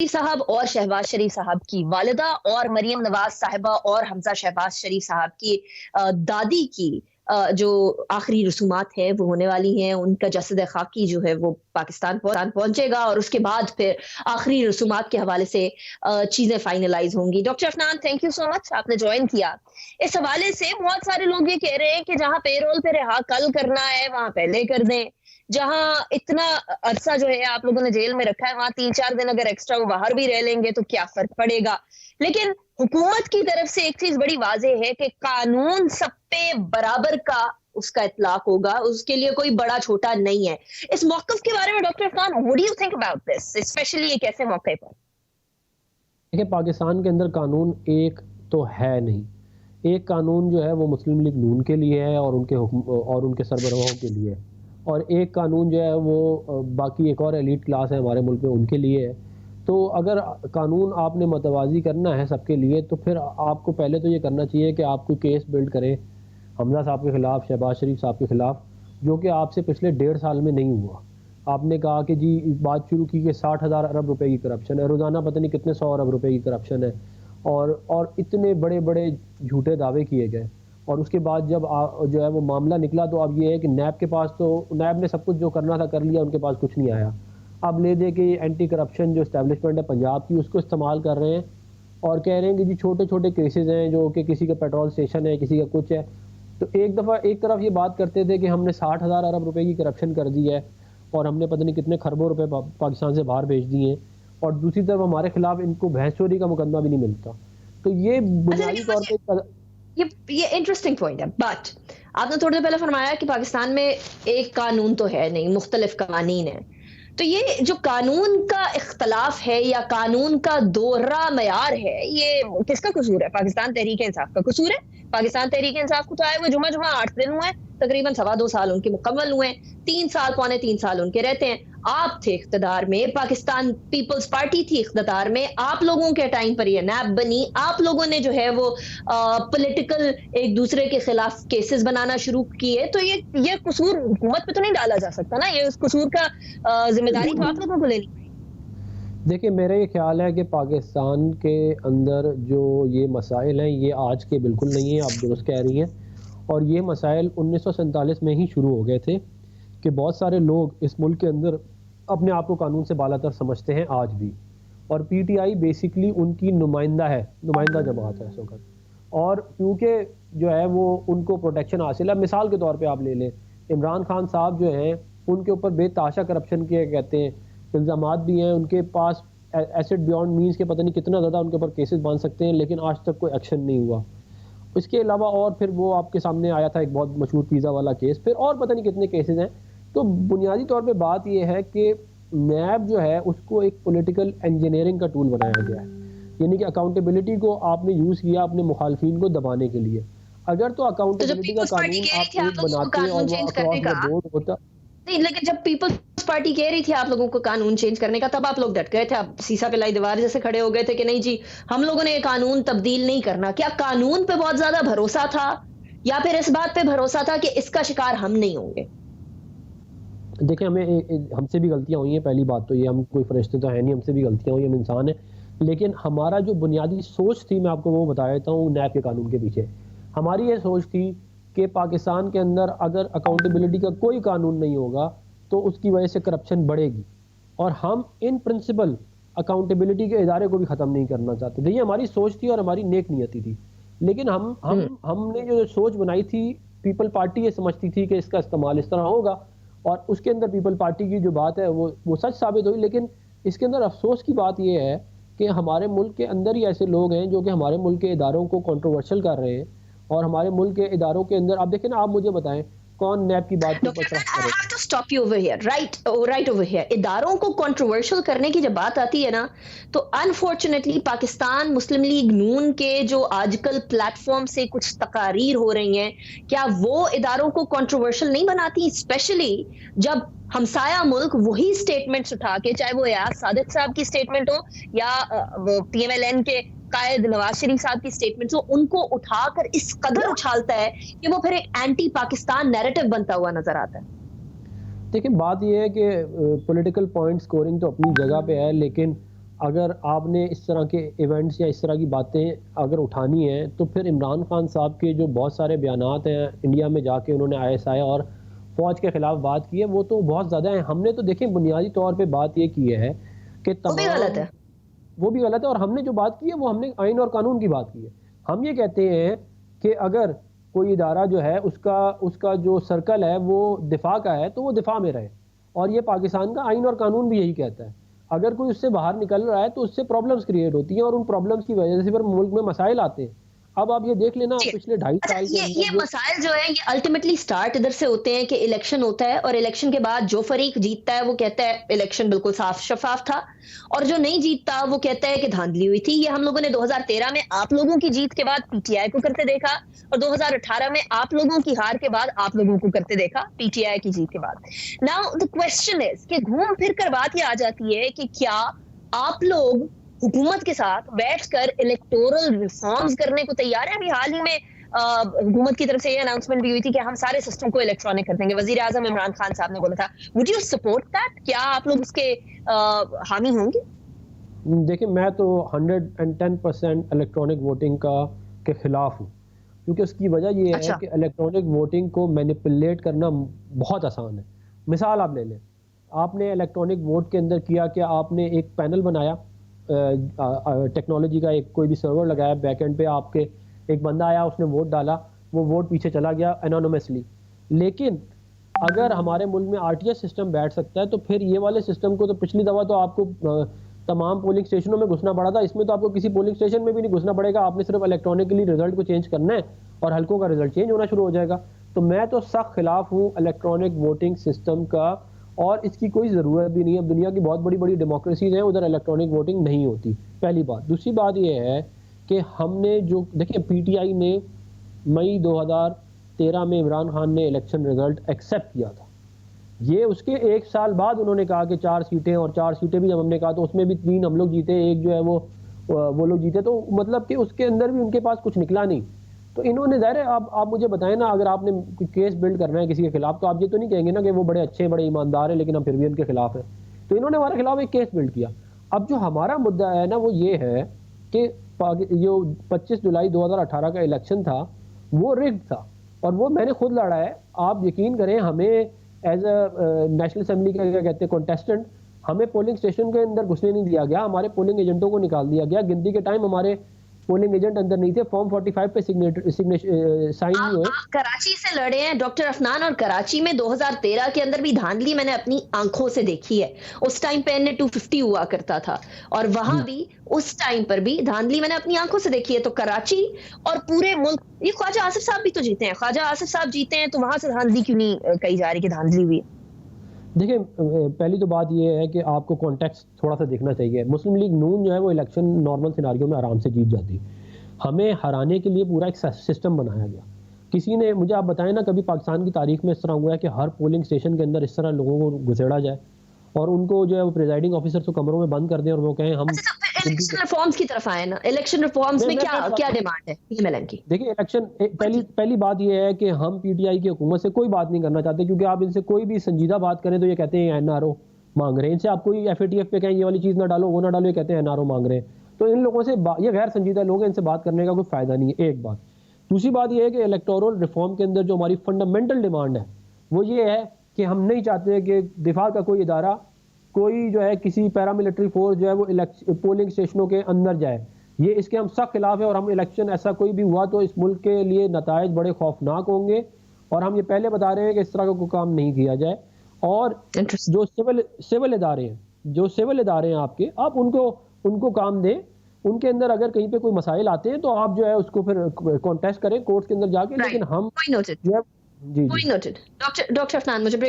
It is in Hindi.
साहब और शहबाज शरीफ साहब की वालिदा और मरियम नवाज साहिबा और हमजा शहबाज शरीफ साहब की दादी की जो आखिरी रसूमात है वो होने वाली हैं। उनका जसद खाकी जो है वो पाकिस्तान पहुंचेगा और उसके बाद फिर आखिरी रसूमात के हवाले से चीजें फाइनलाइज होंगी। Doctor Afnan, thank you so much, आपने ज्वाइन किया। इस हवाले से बहुत सारे लोग ये कह रहे हैं कि जहां पेरोल पे रिहा कल करना है वहां पहले कर दें, जहां इतना अरसा जो है आप लोगों ने जेल में रखा है वहां 3-4 दिन अगर एक्स्ट्रा वो बाहर भी रह लेंगे तो क्या फर्क पड़ेगा। लेकिन हुकूमत की तरफ से एक चीज बड़ी वाज़ेह है कि कानून सब पे बराबर का उसका इतलाक होगा, उसके लिए कोई बड़ा छोटा नहीं है। इस मौक़िफ़ के बारे में doctor Afnan, what do you think about this, specially एक ऐसे मौके पर? देखिए, पाकिस्तान के अंदर कानून एक तो है नहीं। एक कानून जो है वो मुस्लिम लीग नून के लिए है और उनके सरबराहों के लिए है, और एक कानून जो है वो बाकी एक और एलीट क्लास है हमारे मुल्क में उनके लिए है। तो अगर कानून आपने मतवाज़ी करना है सबके लिए, तो फिर आपको पहले तो ये करना चाहिए कि आप कोई केस बिल्ड करें हमज़ा साहब के ख़िलाफ़, शहबाज शरीफ साहब के ख़िलाफ़, जो कि आपसे पिछले 1.5 साल में नहीं हुआ। आपने कहा कि जी बात शुरू की कि 60,000 अरब रुपए की करप्शन है, रोज़ाना पता नहीं कितने 100 अरब रुपए की करप्शन है, और इतने बड़े-बड़े झूठे दावे किए गए। और उसके बाद जब जो है वो मामला निकला, तो अब ये है कि नैब के पास, तो नैब ने सब कुछ जो करना था कर लिया, उनके पास कुछ नहीं आया। अब ले दे के एंटी करप्शन जो एस्टेब्लिशमेंट है पंजाब की, उसको इस्तेमाल कर रहे हैं और कह रहे हैं कि जी छोटे-छोटे केसेज़ हैं, जो कि किसी का पेट्रोल स्टेशन है, किसी का कुछ है। तो एक दफ़ा एक तरफ ये बात करते थे कि हमने 60,000 अरब रुपए की करप्शन कर दी है और हमने पता नहीं कितने खरबों रुपए पाकिस्तान से बाहर भेज दिए हैं, और दूसरी तरफ हमारे खिलाफ इनको भैंस चोरी का मुकदमा भी नहीं मिलता। तो ये अच्छा, बुनियादी तौर पे ये इंटरेस्टिंग पॉइंट है, बट आपने थोड़ी देर पहले फरमाया कि पाकिस्तान में एक कानून तो है नहीं, मुख्तलिफ कवानीन है। तो ये जो कानून का इख्तलाफ है या कानून का दोहरा मयार है, ये किसका कसूर है? पाकिस्तान तहरीक इंसाफ का कसूर है। पाकिस्तान तहरीक इंसाफ को तो आए हुए जुमा 8 दिन हुए, तकरीबन 2.25 साल उनके मुकम्मल हुए, 3 साल, पौने 3 साल उनके रहते हैं। आप थे इख्तिदार में, पाकिस्तान पीपल्स पार्टी थी इख्तिदार में, आप लोगों के टाइम पर ये नैब बनी, आप लोगों ने जो है वो पॉलिटिकल एक दूसरे के खिलाफ केसेस बनाना शुरू किए। तो ये कसूर हुकूमत पे तो नहीं डाला जा सकता ना, ये उस कसूर का जिम्मेदारी तो आप लोगों को लेनी पड़ेगी। देखिए, मेरा ये ख़्याल है कि पाकिस्तान के अंदर जो ये मसाइल हैं, ये आज के बिल्कुल नहीं हैं, आप दुरुस्त कह रही हैं। और ये मसाइल 1947 में ही शुरू हो गए थे कि बहुत सारे लोग इस मुल्क के अंदर अपने आप को कानून से बालातर समझते हैं आज भी, और पीटीआई बेसिकली उनकी नुमाइंदा जमात है इस वक़्त। और क्योंकि जो है वो उनको प्रोटेक्शन हासिल है, मिसाल के तौर पे आप ले लें, इमरान खान साहब जो हैं उनके ऊपर बेताशा करप्शन के कहते हैं इल्ज़ामात भी हैं, उनके पास एसेट बियॉन्ड मीन्स के पता नहीं कितना ज़्यादा उनके ऊपर केसेस बन सकते हैं, लेकिन आज तक कोई एक्शन नहीं हुआ। इसके अलावा और फिर वो आपके सामने आया था एक बहुत मशहूर पिज़्ज़ा वाला केस, फिर और पता नहीं कितने केसेस हैं। तो बुनियादी तौर पे बात ये है कि नैब जो है उसको एक पॉलिटिकल इंजीनियरिंग का टूल बनाया गया है, यानी कि अकाउंटेबिलिटी को आपने यूज़ किया अपने मुखालफिन को दबाने के लिए। अगर तो तो जब अकाउंटेबिलिटी का पीपल्स पार्टी कानून कह रही थी आप आप एक लोगों को बनाते और कानून वो चेंज करने अक्रॉस द का, बोर्ड होता। नहीं, लेकिन जब पीपल्स पार्टी कह रही थी आप लोगों को कानून चेंज करने का, तब आप लोग डट गए थे, आप सीसा पे लाई दीवार जैसे खड़े हो गए थे कि नहीं जी, हम लोगों ने ये कानून तब्दील नहीं करना। क्या कानून पे बहुत ज्यादा भरोसा था या फिर इस बात पे भरोसा था कि इसका शिकार हम नहीं होंगे? देखिए, हमसे भी गलतियाँ हुई हैं, पहली बात तो ये, हम कोई फरिश्ते तो हैं नहीं, हमसे भी गलतियाँ हुई, हम इंसान हैं। लेकिन हमारा जो बुनियादी सोच थी, मैं आपको वो बता देता हूँ नैब के कानून के पीछे। हमारी ये सोच थी कि पाकिस्तान के अंदर अगर अकाउंटेबिलिटी का कोई कानून नहीं होगा, तो उसकी वजह से करप्शन बढ़ेगी, और हम इन प्रिंसिपल अकाउंटेबिलिटी के इदारे को भी ख़त्म नहीं करना चाहते थे। ये हमारी सोच थी और हमारी नेक नियति थी। लेकिन हमने जो सोच बनाई थी, पीपल पार्टी ये समझती थी कि इसका इस्तेमाल इस तरह होगा, और उसके अंदर पीपल पार्टी की जो बात है वो सच साबित हुई। लेकिन इसके अंदर अफसोस की बात ये है कि हमारे मुल्क के अंदर ही ऐसे लोग हैं जो कि हमारे मुल्क के इदारों को कंट्रोवर्शियल कर रहे हैं, और हमारे मुल्क के इदारों के अंदर आप देखें ना, आप मुझे बताएं कौन नैब की बात के ऊपर डॉक्टर, ट्रस्ट आई करे। Have to stop you over here, right over here. इदारों को कंट्रोवर्शियल करने की जब बात आती है ना, तो अनफॉर्चुनेटली पाकिस्तान मुस्लिम लीग नून के जो आजकल प्लेटफॉर्म से कुछ तकारीर हो रही हैं, क्या वो इदारों को कंट्रोवर्शियल नहीं बनाती? स्पेशली जब हमसाया मुल्क वही स्टेटमेंट्स उठा के, चाहे वो यार सादिक साहब की स्टेटमेंट हो या पीएमएलएन के कायद नवाज शरीफ साहब की स्टेटमेंट्स हो, उनको उठाकर इस कदर उछालता है कि वो फिर एक एंटी पाकिस्तान नैरेटिव बनता हुआ नजर आता है। देखिए, बात ये है कि पॉलिटिकल पॉइंट स्कोरिंग तो अपनी जगह पे है, लेकिन अगर आपने इस तरह के इवेंट्स या इस तरह की बातें अगर उठानी है तो फिर इमरान खान साहब के जो बहुत सारे बयानात हैं इंडिया में जाके उन्होंने आईएसआई और फौज के खिलाफ बात की है, वो तो बहुत ज़्यादा है। हमने तो देखिए बुनियादी तौर पे बात ये की है कि वो भी गलत है। वो भी गलत है, और हमने जो बात की है वो हमने आइन और कानून की बात की है। हम ये कहते हैं कि अगर कोई इदारा जो है उसका उसका जो सर्कल है वो दिफा का है तो वो दिफा में रहे, और ये पाकिस्तान का आइन और कानून भी यही कहता है। अगर कोई उससे बाहर निकल रहा है तो उससे प्रॉब्लम्स क्रिएट होती हैं, और उन प्रॉब्लम्स की वजह से फिर मुल्क में मसाइल आते हैं। अब आप ये देख लेना पिछले 2.5 साल के अंदर ये मसाइल जो है ये अल्टीमेटली स्टार्ट इधर से होते हैं कि इलेक्शन होता है, और इलेक्शन के बाद जो फरीक जीतता है वो कहता है इलेक्शन बिल्कुल साफ शफाफ था, और जो नहीं जीतता वो कहता है कि धांधली हुई थी। ये हम लोगों ने 2013 में आप लोगों की जीत के बाद पीटीआई को करते देखा, और 2018 में आप लोगों की हार के बाद आप लोगों को करते देखा पीटीआई की जीत के बाद। नाउ द क्वेश्चन इज कि घूम फिर कर बात ये आ जाती है कि क्या आप लोग हुकूमत के साथ बैठकर इलेक्टोरल रिफॉर्म्स करने को तैयार है? अभी हाल ही में हुकूमत की तरफ से ये अनाउंसमेंट भी हुई थी कि हम सारे सिस्टम को इलेक्ट्रॉनिक कर देंगे। वजीर आजम इमरान खान साहब ने बोला था, वुड यू सपोर्ट दैट? क्या आप लोग उसके हामी होंगे? देखिए, मैं तो 110% इलेक्ट्रॉनिक वोटिंग के खिलाफ हूँ, क्योंकि उसकी वजह ये है कि इलेक्ट्रॉनिक वोटिंग को मैनिपुलेट करना बहुत आसान है। मिसाल आप ले लें, आपने इलेक्ट्रॉनिक वोट के अंदर किया कि आपने एक पैनल बनाया, टेक्नोलॉजी का एक कोई भी सर्वर लगाया, बैकएंड पे आपके एक बंदा आया, उसने वोट डाला, वो वोट पीछे चला गया एनोनिमसली। लेकिन अगर हमारे मुल्क में आरटीएस सिस्टम बैठ सकता है तो फिर ये वाले सिस्टम को तो पिछली दफ़ा तो आपको तमाम पोलिंग स्टेशनों में घुसना पड़ा था, इसमें तो आपको किसी पोलिंग स्टेशन में भी नहीं घुसना पड़ेगा। आपने सिर्फ इलेक्ट्रॉनिकली रिजल्ट को चेंज करना है और हल्कों का रिजल्ट चेंज होना शुरू हो जाएगा। तो मैं तो सख्त खिलाफ हूँ इलेक्ट्रॉनिक वोटिंग सिस्टम का, और इसकी कोई ज़रूरत भी नहीं है। अब दुनिया की बहुत बड़ी बड़ी डेमोक्रेसीज हैं, उधर इलेक्ट्रॉनिक वोटिंग नहीं होती, पहली बात। दूसरी बात यह है कि हमने जो देखिए, पीटीआई ने मई 2013 में इमरान खान ने इलेक्शन रिजल्ट एक्सेप्ट किया था। ये उसके 1 साल बाद उन्होंने कहा कि 4 सीटें, और 4 सीटें भी जब हमने कहा तो उसमें भी 3 हम लोग जीते, एक जो है वो लोग जीते। तो मतलब कि उसके अंदर भी उनके पास कुछ निकला नहीं। तो इन्होंने ज़ाहिर है, आप मुझे बताएं ना, अगर आपने कोई केस बिल्ड करना है किसी के खिलाफ तो आप ये तो नहीं कहेंगे ना कि वो बड़े अच्छे बड़े ईमानदार हैं लेकिन हम फिर भी उनके खिलाफ हैं। तो इन्होंने हमारे खिलाफ एक केस बिल्ड किया। अब जो हमारा मुद्दा है ना वो ये है कि जो 25 जुलाई 2018 का इलेक्शन था वो रिग्ड था, और वो मैंने खुद लड़ा है। आप यकीन करें, हमें एज अ नेशनल असेंबली का क्या कहते हैं कंटेस्टेंट, हमें पोलिंग स्टेशन के अंदर घुसने नहीं दिया गया, हमारे पोलिंग एजेंटों को निकाल दिया गया। गिनती के टाइम हमारे पोलिंग एजेंट अंदर नहीं थे, फॉर्म 45 पे साइन नहीं हुए। कराची से लड़े हैं डॉक्टर अफनान, और कराची में 2013 के अंदर भी धांधली मैंने अपनी आंखों से देखी है। उस टाइम पे NA-250 हुआ करता था, और वहां भी उस टाइम पर भी धांधली मैंने अपनी आंखों से देखी है। तो कराची और पूरे मुल्क, ये ख्वाजा आसिफ साहब भी तो जीते हैं, ख्वाजा आसिफ साहब जीते हैं, तो वहां से धांधली क्यों नहीं कही जा रही कि धांधली हुई? देखिए, पहली तो बात ये है कि आपको कॉन्टेक्स्ट थोड़ा सा देखना चाहिए। मुस्लिम लीग नून जो है वो इलेक्शन नॉर्मल सिनारियो में आराम से जीत जाती। हमें हराने के लिए पूरा एक सिस्टम बनाया गया। किसी ने मुझे, आप बताएं ना, कभी पाकिस्तान की तारीख में इस तरह हुआ है कि हर पोलिंग स्टेशन के अंदर इस तरह लोगों को घुसेड़ा जाए और उनको जो है वो प्रिजाइडिंग ऑफिसर को कमरों में बंद कर दें और वो कहें हम इलेक्शन रिफॉर्म्स की तरफ आए ना। इलेक्शन रिफॉर्म्स में क्या डिमांड है पीएमएलएन की? देखिए, इलेक्शन पहली बात ये है कि हम पीटीआई की हुकूमत से कोई बात नहीं करना चाहते, क्योंकि आप इनसे कोई भी संजीदा बात करें तो ये कहते हैं एनआरओ मांग रहे हैं। इनसे आप कोई FATF पे कहें ये वाली चीज़ ना डालो, वो ना डालो, ये कहते हैं एनआरओ मांग रहे हैं। तो इन लोगों से ये गैर संजीदा लोग हैं, इनसे बात करने का कोई फ़ायदा नहीं है, एक बात। दूसरी बात ये है कि इलेक्टोरल रिफॉर्म के अंदर जो हमारी फंडामेंटल डिमांड है वो ये है कि हम नहीं चाहते कि दिफा का कोई इदारा, कोई जो है किसी पैरामिलिट्री फोर्स जो है वो पोलिंग स्टेशनों के अंदर जाए। ये इसके हम सख्त खिलाफ है, और हम इलेक्शन ऐसा कोई भी हुआ तो इस मुल्क के लिए नतायज बड़े खौफनाक होंगे, और हम ये पहले बता रहे हैं कि इस तरह का कोई काम नहीं किया जाए। और जो सिविल इदारे हैं आपके, आप उनको काम दें। उनके अंदर अगर कहीं पे कोई मसाइल आते हैं तो आप जो है उसको फिर कॉन्टेस्ट करें कोर्ट के अंदर जाके। लेकिन हम डॉक्टर अफनान, मुझे